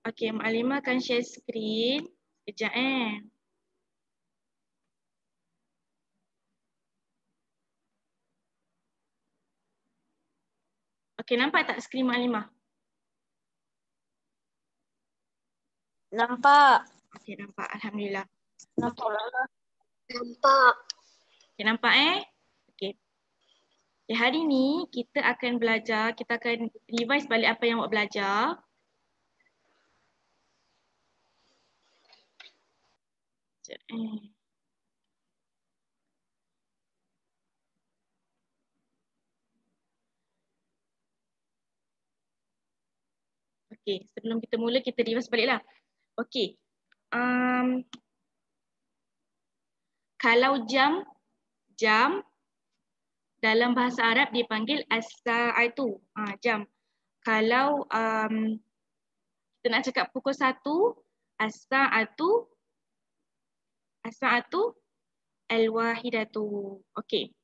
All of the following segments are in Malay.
Okey, Mak Alimah akan share screen. Sekejap Okey, nampak tak skrin Mak Alimah? Nampak. Okey, nampak. Alhamdulillah. Nampak. Nampak. Okey, nampak Okey. Okay, hari ni kita akan belajar, kita akan revise balik apa yang awak belajar. Sekejap Okey, sebelum kita mula kita revise baliklah. Okey. Kalau jam dalam bahasa Arab dipanggil as-sa'atu. Jam. Kalau kita nak cakap pukul 1, as-sa'atu al-wahidatu. Okey.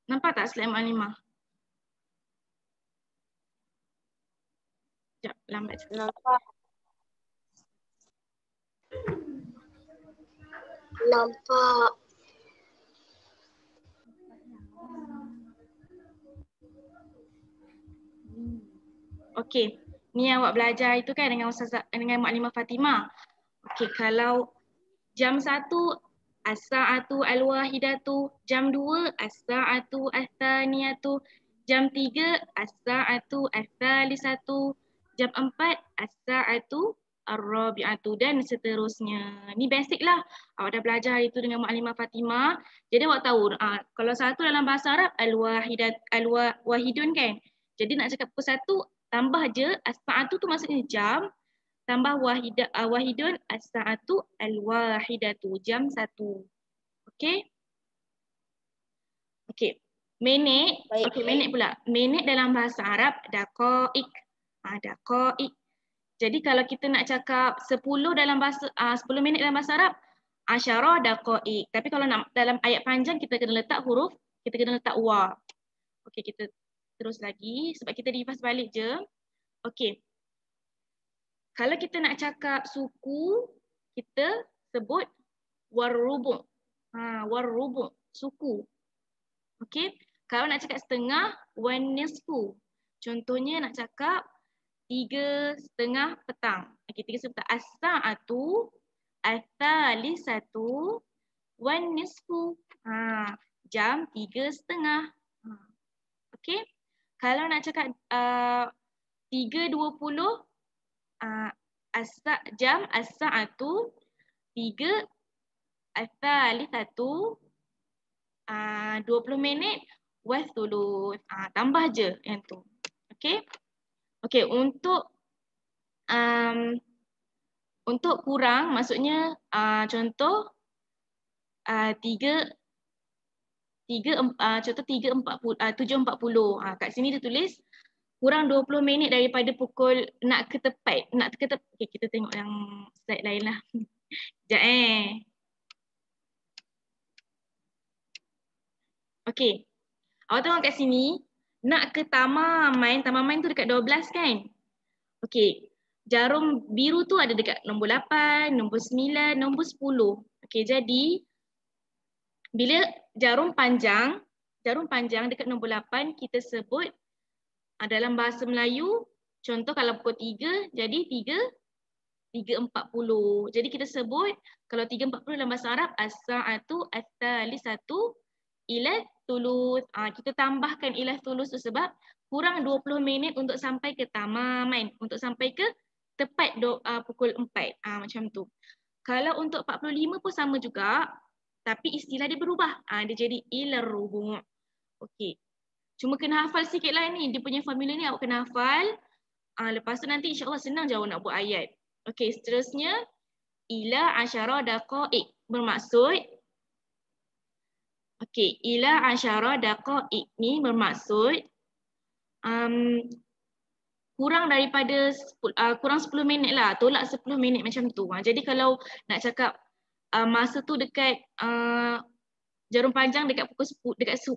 Nampak tak slide Mak Alimah? Sekejap, lambat sikit. Nampak. Nampak. Okey, ni awak belajar itu kan dengan Ustazah, dengan Mak Alimah Fatimah. Okey, kalau jam 1 as-sa'atu al-wahidatu, jam 2 as-sa'atu ats-tsaniyatu, jam 3 as-sa'atu ats-tsalisatu, jam 4 as-sa'atu ar-rabi'atu dan seterusnya. Ni basic lah. Awak dah belajar itu dengan Mak Alimah Fatimah. Jadi awak tahu kalau satu dalam bahasa Arab al-wahidun kan. Jadi nak cakap pukul 1 tambah je as-sa'atu tu maksudnya jam, tambah wahidun as-sa'atu al-wahidatu, jam 1. Okey? Okey. Minit. Okey, minit pula. Minit dalam bahasa Arab daqaik. Daqaik. Jadi kalau kita nak cakap 10 dalam bahasa 10 minit dalam bahasa Arab, asyarah daqaik. Tapi kalau nak dalam ayat panjang kita kena letak huruf, kita kena letak wa. Okey, kita terus lagi sebab kita revise balik je. Okey. Kalau kita nak cakap suku, kita sebut warubu'. Warubu', suku. Okey. Kalau nak cakap setengah, wan nisfu. Contohnya nak cakap 3:30 petang. Okey, 3:30 petang. As-sa'atu ats-tsalisatu wan nisfu. Jam 3:30. Okey. Kalau nak cakap 3:20 jam as-sa'atu 3 ats-tsalisatu 20 minit was-thuluth. Tambah je yang tu. Okey. Okey, untuk kurang maksudnya contoh 7:40. Kat sini dia tulis kurang 20 minit daripada pukul nak ke tepat. Okey, kita tengok yang slide lain lah. Sekejap Okey. Awak tengok kat sini, nak ke Tamamen tu dekat 12 kan? Okey. Jarum biru tu ada dekat nombor 8, nombor 9, nombor 10. Okey, jadi bila jarum panjang dekat nombor 8 kita sebut dalam bahasa Melayu, contoh kalau pukul 3, jadi 3:40. Jadi kita sebut kalau 3:40 dalam bahasa Arab as-sa'atu ats-tsalisatu ila thuluth. Kita tambahkan ila thuluth tu sebab kurang 20 minit untuk sampai ke tamamen, untuk sampai ke tepat pukul 4. Macam tu. Kalau untuk 45 pun sama juga, tapi istilah dia berubah. Dia jadi ila rubu'. Okey. Cuma kena hafal sikit lah ni. Dia punya formula ni awak kena hafal. Lepas tu nanti insyaAllah senang je awak nak buat ayat. Okey, seterusnya ila asyara daqaik. bermaksud okey, ila asyara daqa'iq ni bermaksud kurang daripada kurang 10 minit lah, tolak 10 minit macam tu. Jadi kalau nak cakap masa tu dekat jarum panjang dekat pukul 10,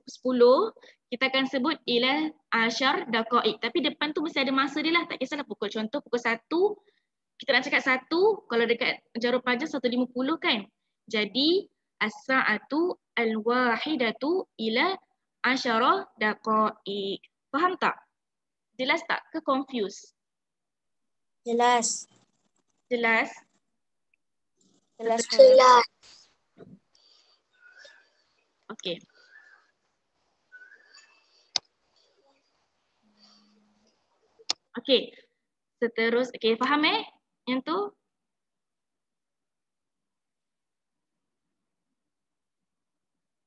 kita akan sebut ila asyar daqa'iq. Tapi depan tu mesti ada masa dia lah, tak kisahlah pukul. Contoh pukul 1, kita nak cakap 1, kalau dekat jarum panjang 1.50 kan. Jadi as-sa'atu al-wahidatu ila asyara daqa'iq. Faham tak? Jelas tak ke confused? Jelas. Jelas? Jelas. Jelas. Okey. Okey. Okey, faham yang tu?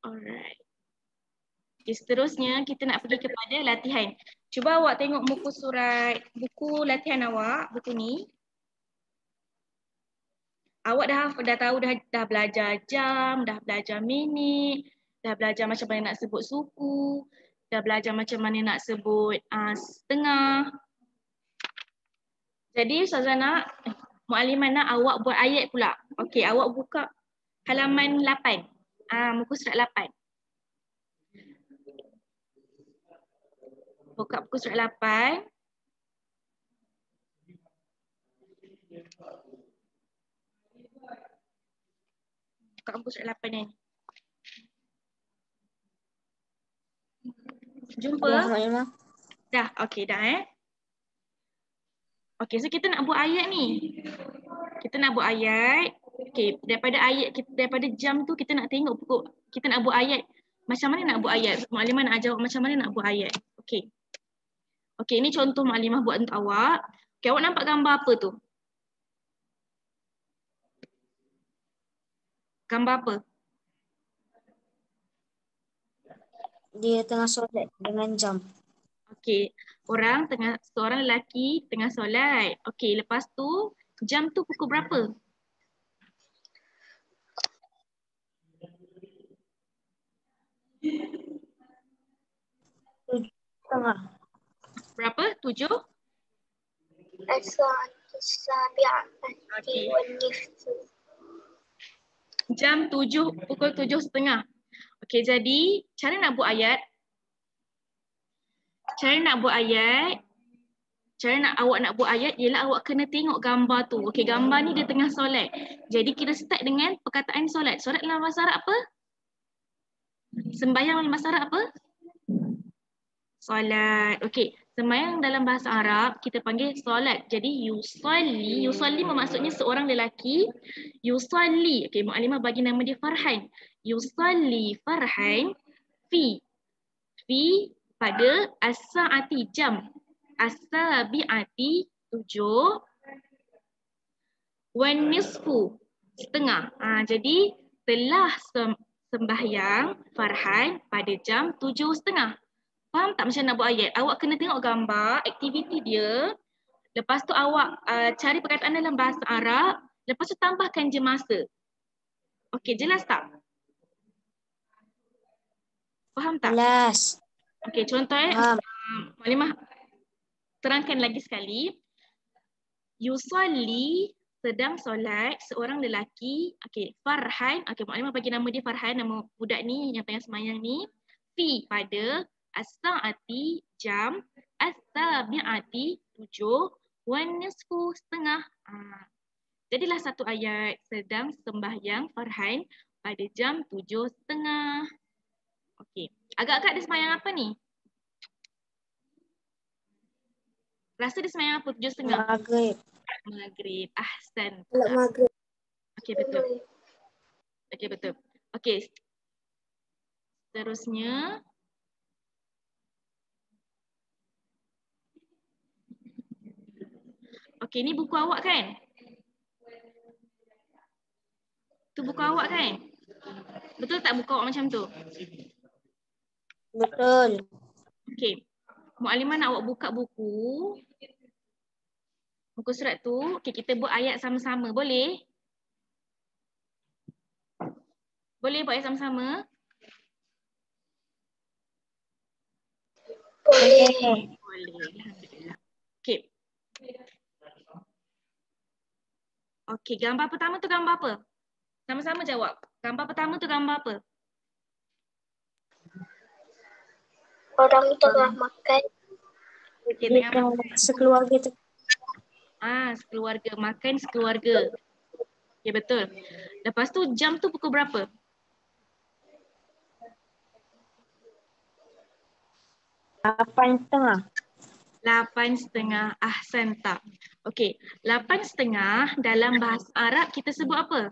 Alright. Okay, seterusnya kita nak pergi kepada latihan. Cuba awak tengok buku latihan awak, buku ni. Awak dah tahu dah belajar jam, dah belajar minit, dah belajar macam mana nak sebut suku, dah belajar macam mana nak sebut setengah. Jadi Ustazah nak, Muallimah nak awak buat ayat pula. Okey, awak buka halaman 8. Muka surat 8. Buka buku surat 8. Buka buku surat 8 ni. Jumpa? Dah, okey dah Okey, so kita nak buat ayat ni. Kita nak buat ayat. Okey, daripada jam tu kita nak tengok kita nak buat ayat. Macam mana nak buat ayat? Muallimah nak ajar macam mana nak buat ayat. Okey. Okey, ini contoh Muallimah buat untuk awak. Okey, awak nampak gambar apa tu? Gambar apa? Dia tengah solat dengan jam. Okey, seorang lelaki tengah solat. Okey, lepas tu jam tu pukul berapa? Tengah. Berapa? 7? As-sa'atu as-sabi'atu wan nisfu. Jam 7, pukul 7.30. Okey, jadi cara nak buat ayat. Awak nak buat ayat ialah awak kena tengok gambar tu. Okey, gambar ni dia tengah solat. Jadi kita start dengan perkataan solat. Solat dalam bahasa Arab apa? Sembahyang dalam bahasa Arab apa? Solat. Okey, sembahyang dalam bahasa Arab kita panggil solat. Jadi yusalli bermaksudnya seorang lelaki. Yusalli. Okey, Muallimah bagi nama dia Farhan. Yusalli Farhan fi pada as-sa'ati jam. As-sabi'ati 7 wan nisfu setengah. Jadi telah sembahyang Farhan pada jam 7.30. Faham tak macam nak buat ayat? Awak kena tengok gambar, aktiviti dia. Lepas tu awak cari perkataan dalam bahasa Arab. Lepas tu tambahkan je masa. Okey, jelas tak? Faham tak? Jelas. Okey, contoh Muallimah terangkan lagi sekali. Yusalli sedang solat seorang lelaki. Okey, Farhan. Okey, Muallimah bagi nama dia Farhan, nama budak ni yang tengah sembahyang ni. Fi pada as-sa'ati jam, as-sabi'ati 7, wan nisfu setengah. Jadilah satu ayat sedang sembahyang Farhan pada jam 7.30. Okey. Agak-agak dia sembahyang apa ni? Rasa dia sembahyang apa 7.30? Maghrib. Ahsan. Maghrib. Okey, betul. Okey, betul. Okey. Seterusnya. Okey, ni buku awak kan? Tu buku awak kan? Betul tak buku awak macam tu? Betul. Okey. Muallimah nak awak buka buku surat tu. Okey, kita buat ayat sama-sama. Boleh? Boleh buat yang sama-sama? Boleh. Boleh. Alhamdulillah. Okey. Okey, gambar pertama tu gambar apa? Sama-sama jawab. Gambar pertama tu gambar apa? Orang tengah makan. Okey, Dia tengah tengah sekeluarga tu. sekeluarga. Makan sekeluarga. Okey, betul. Lepas tu jam tu pukul berapa? 8:30. 8:30. Ahsan tak? Okey, 8:30 dalam bahasa Arab kita sebut apa?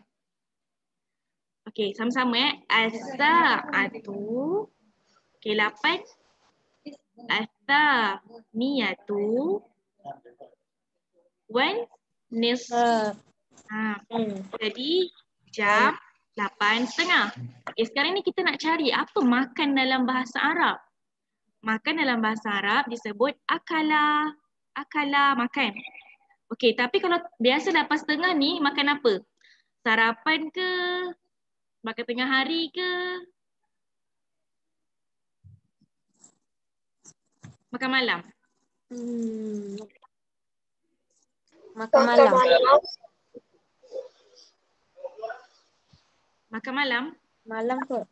Okey, sama-sama As-sa'atu. Okey, 8. As-sa'niyatu. Wan nis. Jadi jam 8:30. Okey, sekarang ni kita nak cari apa makan dalam bahasa Arab. Makan dalam bahasa Arab disebut akala. Akala, makan. Okey, tapi kalau biasa 8:30 ni makan apa? Sarapan ke? Makan tengah hari ke? Makan malam? Makan malam. Makan malam? Malam ke?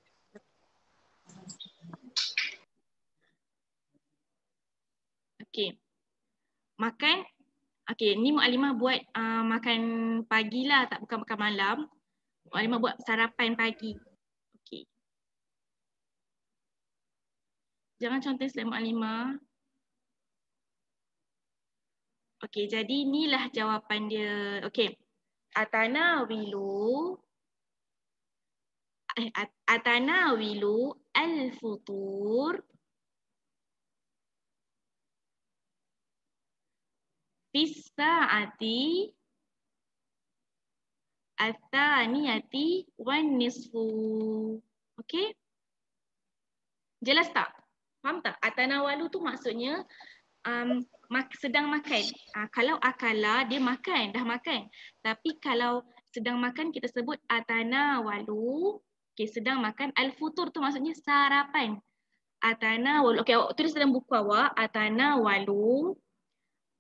Okey. Makan. Okey, ni Mukadimah buat makan pagi lah, tak bukan makan malam. Mukadimah buat sarapan pagi. Okey. Jangan contoh slide Mukadimah. Okey, jadi inilah jawapan dia. Okey. Atanawilu al-futur fis sa'ati at-thaniyati wan nisfu. Okey? Jelas tak? Faham tak? Atanawalu tu maksudnya sedang makan. Kalau akala dia makan, dah makan. Tapi kalau sedang makan kita sebut atanawalu. Okey, sedang makan. Al-futur tu maksudnya sarapan. Atanawalu. Okey, awak tulis dalam buku awak. Atanawalu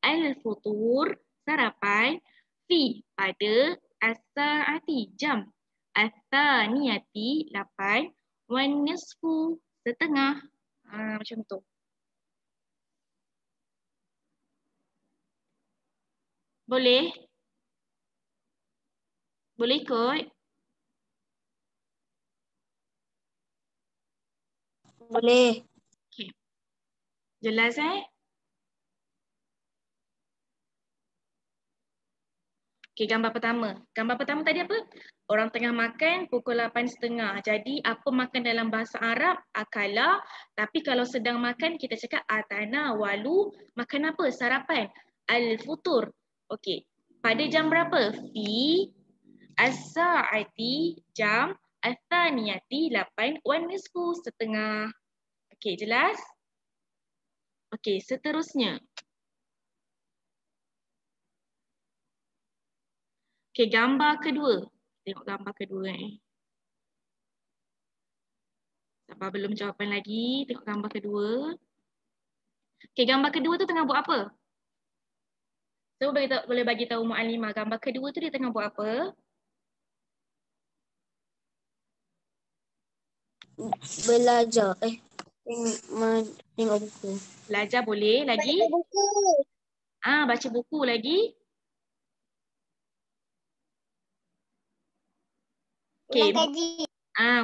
al-futur, sarapan, fi, pada, as-sa'ati, jam, as-thaniyati, 8, wan nisfu, setengah. Macam tu. Boleh? Boleh ikut? Boleh. Okay. Jelas Okay, gambar pertama. Gambar pertama tadi apa? Orang tengah makan pukul 8:30. Jadi apa makan dalam bahasa Arab? Akala. Tapi kalau sedang makan kita cakap atana walu. Makan apa? Sarapan. Al-futur. Okey. Pada jam berapa? Fi as-sa'ati, jam, as-thaniyati, 8, wan nisfu, setengah. Okey, jelas? Okey, seterusnya. Okey, gambar kedua. Tengok gambar kedua Sabar, belum jawapan lagi. Tengok gambar kedua. Okey, gambar kedua tu tengah buat apa? So, boleh bagi tahu Mu'allimah, gambar kedua tu dia tengah buat apa? Belajar. Tengok buku. Belajar boleh. Lagi? Baca buku. Baca buku lagi. Ulang Okey. kaji.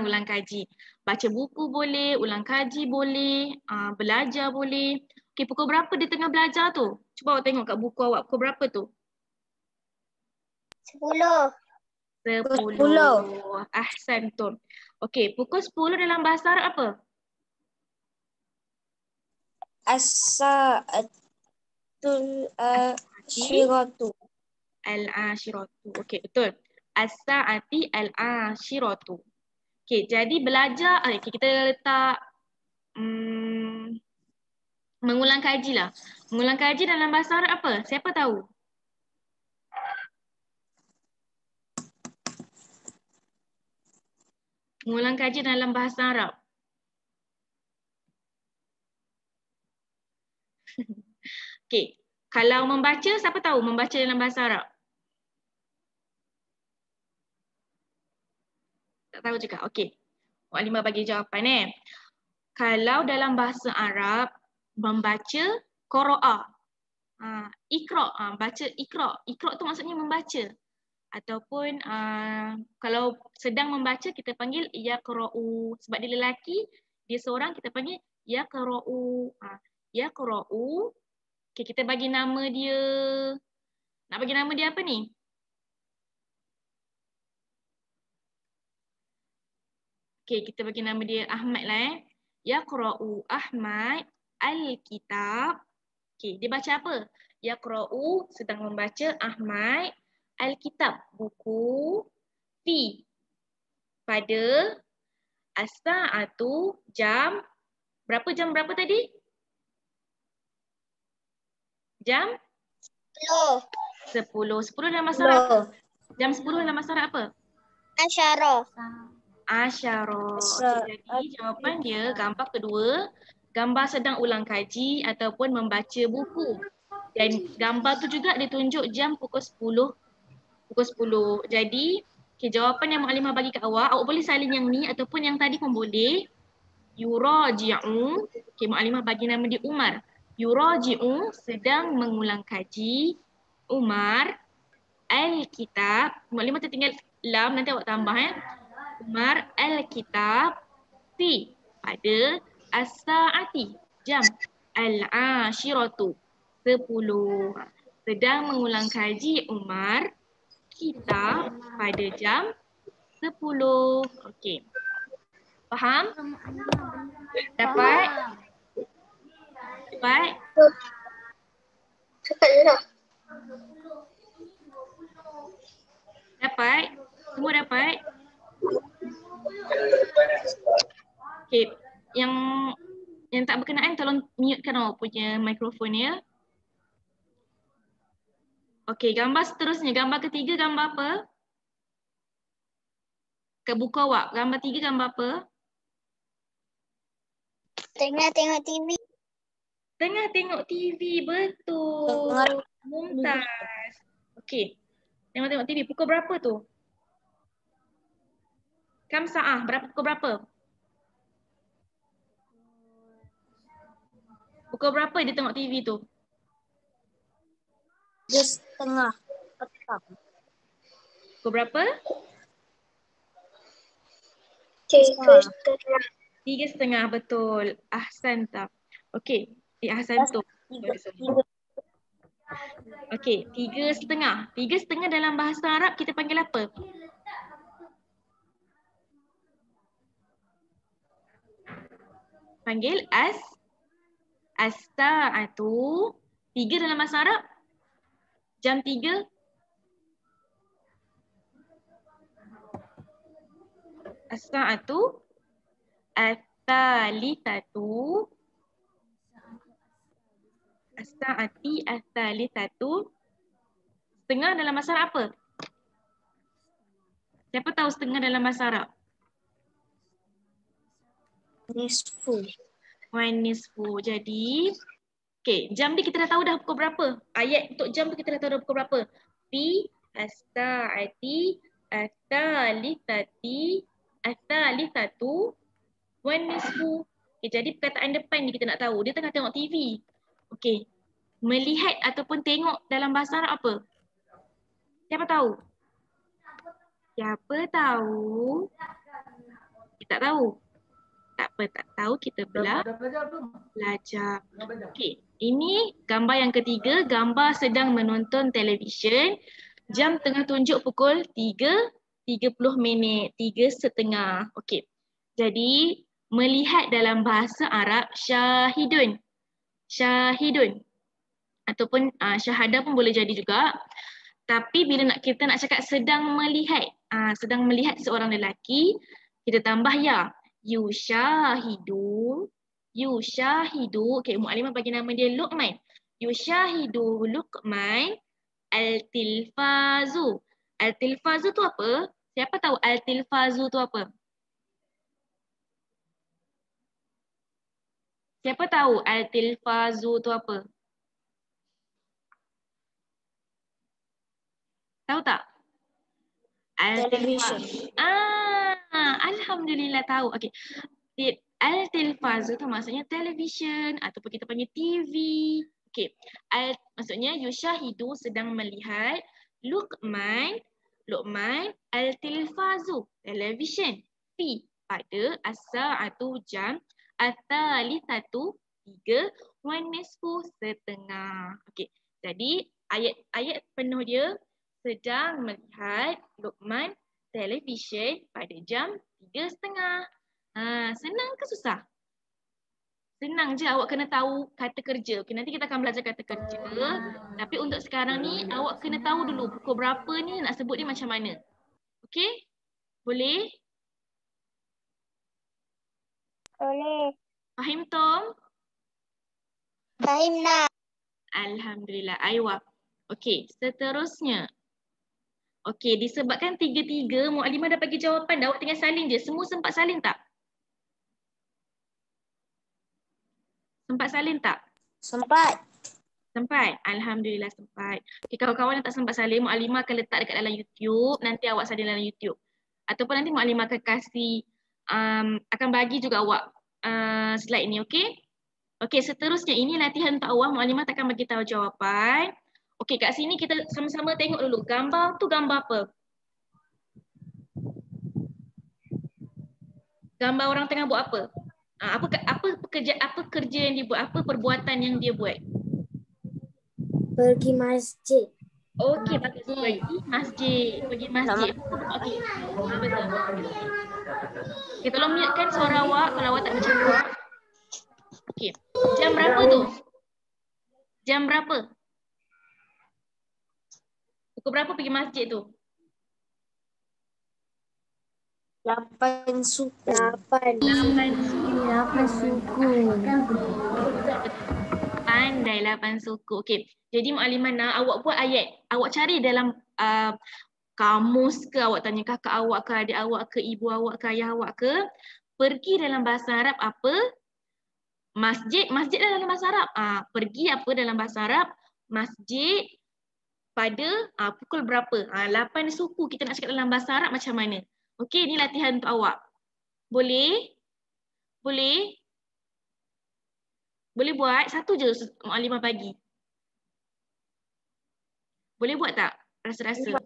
Ulang kaji. Baca buku boleh, ulang kaji boleh, belajar boleh. Okey, pukul berapa dia tengah belajar tu? Cuba awak tengok kat buku awak, pukul berapa tu? 10. 10. Ahsantum. Okey, pukul 10 dalam bahasa Arab apa? As-sa'atul asyiratu. Al-ashiratu. Okey, betul. As-sa'ati al-ashiratu. Okey, jadi belajar, okay, kita letak mengulang kaji lah. Mengulang kaji dalam bahasa Arab apa? Siapa tahu? Mengulang kaji dalam bahasa Arab. Okey. Kalau membaca, siapa tahu membaca dalam bahasa Arab? Tak tahu juga. Okey. Mu'allimah bagi jawapan Kalau dalam bahasa Arab, membaca qira'a. Iqra', baca iqra'. Iqra' tu maksudnya membaca. Ataupun kalau sedang membaca kita panggil yaqra'u. Sebab dia lelaki, dia seorang kita panggil yaqra'u. Yaqra'u. Okey, kita bagi nama dia. Nak bagi nama dia apa ni? Okey, kita bagi nama dia Ahmad lah Yaqra'u Ahmad al-kitab. Okey, dia baca apa? Yaqra'u sedang membaca Ahmad al-kitab, buku fi pada as-sa'atu jam berapa tadi? Jam 10. 10 dalam bahasa Arab. Jam 10 dalam bahasa Arab apa? Asyara. Asyara. Jadi jawapan dia gambar kedua, gambar sedang ulang kaji ataupun membaca buku. Dan gambar tu juga ditunjuk jam pukul 10. Pukul 10. Jadi jawapan yang Mu'allimah bagi kat awak boleh salin yang ni ataupun yang tadi pun boleh. Yuraji'u. Mu'allimah bagi nama dia Umar. Yuraji'u sedang mengulang kaji. Umar al-kitab. Mu'allimah tertinggal lam, nanti awak tambah Umar al-kitab fi pada as-sa'ati jam al-ashiratu 10. Sedang mengulang kaji Umar kitab pada jam 10. Okey. Faham? Dapat? Dapat? Cepatlah. Dapat? Semua dapat? Okey, yang tak berkenaan tolong mutekan awak punya mikrofon ya. Okey, gambar seterusnya, gambar ketiga gambar apa? Ke buku awak, gambar 3 gambar apa? Tengah tengok TV. Tengah tengok TV, betul. Mumtaz. Okey, tengok TV, pukul berapa tu? Kam sa'ah, pukul berapa? Pukul berapa dia tengok TV tu? 3:30 petang. Pukul berapa? 3:30. 3:30, betul. Ahsanta. Okey, ahsantum. Okey, 3:30. 3:30 dalam bahasa Arab kita panggil apa? Panggil as-sa'atu. 3 dalam bahasa Arab? Jam 3? As-sa'atu as-salisatu. As-sa'ati as-salisatu. Setengah dalam bahasa Arab apa? Siapa tahu setengah dalam bahasa Arab? Nisfu. Nisfu. Jadi, okey, jam ni kita dah tahu dah pukul berapa. Ayat untuk jam tu kita dah tahu dah pukul berapa. Fi as-sa'ati as-salisati as-salisatu wan nisfu. Okay, jadi perkataan depan ni kita nak tahu. Dia tengah tengok TV. Okey. Melihat ataupun tengok dalam bahasa Arab apa? Siapa tahu? Siapa tahu? Kita tak tahu. Tak apa, tak tahu kita belajar. Okey, ini gambar yang ketiga, gambar sedang menonton televisyen. Jam tengah tunjuk pukul 3:30, 3:30. Okey. Jadi, melihat dalam bahasa Arab syahidun. Syahidun. Ataupun syahadah pun boleh jadi juga. Tapi bila kita nak cakap sedang melihat seorang lelaki, kita tambah ya. Yushahidu. Okey, Mu'allimah bagi nama dia Luqman. Yushahidu Luqman al-tilfazu. Al-tilfazu tu apa? Siapa tahu al-tilfazu tu apa? Siapa tahu al-tilfazu tu apa? Tahu tak? Television. Alhamdulillah tahu. Okey. Al-tilfazu tu maksudnya television ataupun kita panggil TV. Okey. Maksudnya Yushahidu sedang melihat Luqman al-tilfazu, television. Fi pada as-sa'atu jam at-thalithatu 3 wan nisfu setengah. Okey. Jadi ayat penuh dia sedang melihat Luqman televisyen pada jam 3:30. Senang ke susah? Senang je, awak kena tahu kata kerja. Okay, nanti kita akan belajar kata kerja. Tapi untuk sekarang ni awak kena tahu dulu pukul berapa ni nak sebut dia macam mana. Okey? Boleh? Boleh. Fahim Tom? Fahim nak. Alhamdulillah. Aywa. Okey, seterusnya. Okey, disebabkan 3-3, Mu'alimah dah bagi jawapan dah. Awak tinggal salin je. Semua sempat salin tak? Sempat salin tak? Sempat. Sempat? Alhamdulillah sempat. Okay, kawan-kawan yang tak sempat salin, Mu'alimah akan letak dekat dalam YouTube. Nanti awak salin dalam YouTube. Ataupun nanti Mu'alimah akan kasih, akan bagi juga awak slide ni, okey? Okey, seterusnya ini latihan untuk awak. Mu'alimah takkan bagi tahu jawapan. Okey, kat sini kita sama-sama tengok dulu. Gambar tu gambar apa? Gambar orang tengah buat apa? Apa kerja yang dia buat? Apa perbuatan yang dia buat? Pergi masjid. Okey, bagus. Pergi masjid. Okey, betul. Okey, tolong mute-kan suara awak kalau awak tak bercakap. Okey, jam berapa tu? Jam berapa? Pukul berapa pergi masjid tu? 8 suku. 8 suku. Pandai 8 suku. Okey. Jadi Mu'alimah nak awak buat ayat. Awak cari dalam kamus ke, awak tanya kakak awak ke, adik awak ke, ibu awak ke, ayah awak ke. Pergi dalam bahasa Arab apa? Masjid. Masjid dalam bahasa Arab. Pergi apa dalam bahasa Arab? Masjid pada pukul berapa? 8 suku kita nak cakap dalam bahasa Arab macam mana? Okey, ni latihan untuk awak. Boleh? Boleh? Boleh buat? Satu je Mu'alimah bagi. Boleh buat tak? Rasa-rasa.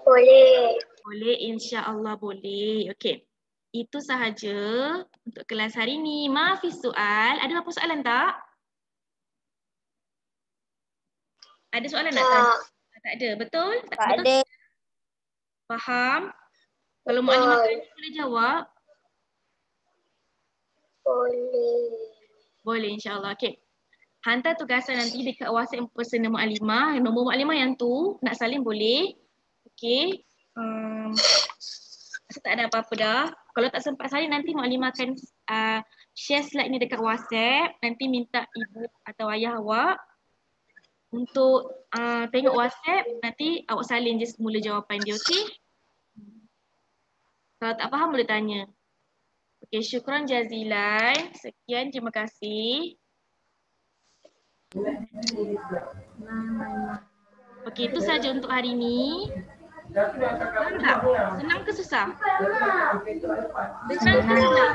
Boleh. Boleh, insya-Allah boleh. Okey. Itu sahaja untuk kelas hari ini. Maafis soal. Ada apa soalan tak? Ada soalan tak? Tak ada. Betul? Tak ada. Faham? Kalau Mu'alimah tanya boleh jawab? Boleh. Boleh, insya-Allah. Okey. Hantar tugasan nanti dekat WhatsApp personal Mu'alimah. Nombor Mu'alimah yang tu nak salin boleh. Okey. Rasa tak ada apa-apa dah. Kalau tak sempat salin nanti Mu'alimah akan share slide ni dekat WhatsApp. Nanti minta ibu atau ayah awak untuk tengok WhatsApp. Nanti awak salin je semula jawapan dia, okey? Kalau tak faham boleh tanya. Okey, syukran jazilan. Sekian, terima kasih. Okey, itu saja untuk hari ini. Faham tak? Senang ke susah? Senang ke susah?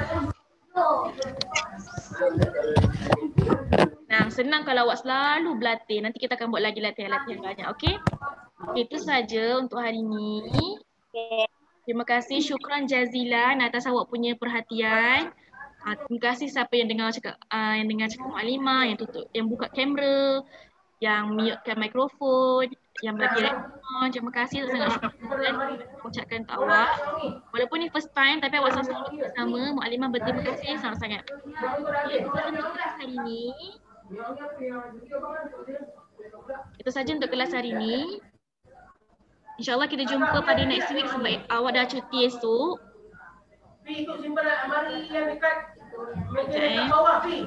Senang kalau awak selalu berlatih. Nanti kita akan buat lagi latihan-latihan banyak, okey? Itu saja untuk hari ini. Terima kasih, syukran jazilan atas awak punya perhatian. Terima kasih siapa yang dengar cakap Mu'alimah, yang tutup, yang buka kamera, yang mute-kan mikrofon, yang bagi respon. Terima kasih sangat ucapkan untuk awak. Walaupun ni first time tapi awak sama-sama bersama, Mu'alimah berterima kasih sangat-sangat. Itu saja untuk kelas hari ini. InsyaAllah kita jumpa pada next week sebab awak dah cuti esok. Ikut simpanan amari yang dekat meja bawah, Pi.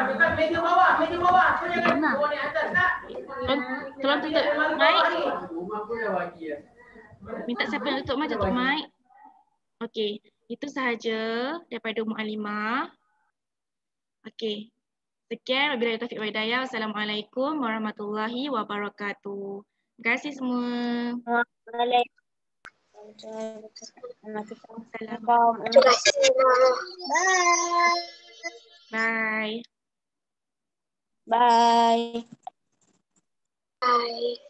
Dekat meja bawah. Kau jangan bawa ni atas tak? Tolong tutup mic. Minta siapa yang tutup mic, tutup mic. Okey, itu sahaja daripada Muallimah. Okey. Sekian, wabillahi taufiq wal hidayah. Wassalamualaikum warahmatullahi wabarakatuh. Terima kasih semua. Assalamualaikum. Terima kasih. Bye. Bye. Bye.